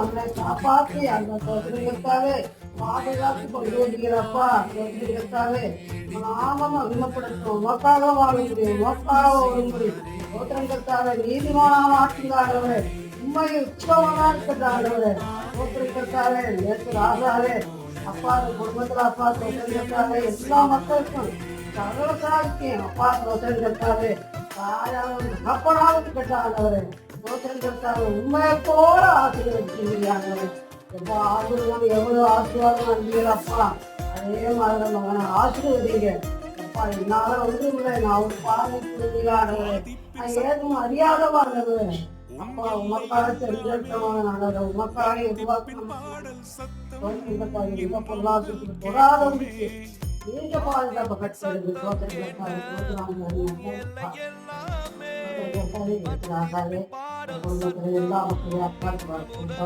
அவனை காப்பாற்றி அந்த சோதனைகளுக்காக பாதுகாத்து கொண்டு வருகிறப்பா. சோதனைகளுக்காக நாமம் அருமப்படுத்தும் உமக்காக வாழ முடியும், உமக்காக ஓட முடியும். சோதனைகளுக்காக நீதிமானாக மாற்றுகிறார்களே, உண்மை உச்சவனா இருக்கிறார்களே. சோதனைகளுக்காக நேற்று ராஜாவே அப்பா குடும்பத்தில் அப்பா சோதனைகளுக்காக எல்லா மக்களுக்கும் சகல சாதிக்கும் அப்பா சோதனைகளுக்காக தாயாவது அப்பனாவது கேட்டாண்டவரே. சோதனைகளுக்காக உண்மையை போல ஆசீர்வதிக்கிறாங்களே. எப்போ ஆசீர்வாதம் எவ்வளவு ஆசீர்வாதம் அன்பீங்களப்பா, அதே மாதிரி மகனை ஆசீர்வதிங்க அப்பா. என்னால ஒன்றும் இல்லை, நான் ஒரு பாதை புரிஞ்சுகிறானவரே, நான் ஏதும் அறியாதவானவரே. அப்பா உமக்காக செஞ்சமான நல்லது, உமக்காக பொருளாதாரத்துக்கு பொருளாதாரத்துக்கு நீங்க பாதுகாப்பு கட்டது. சோதனைகளுக்காக எல்லா மக்களையும்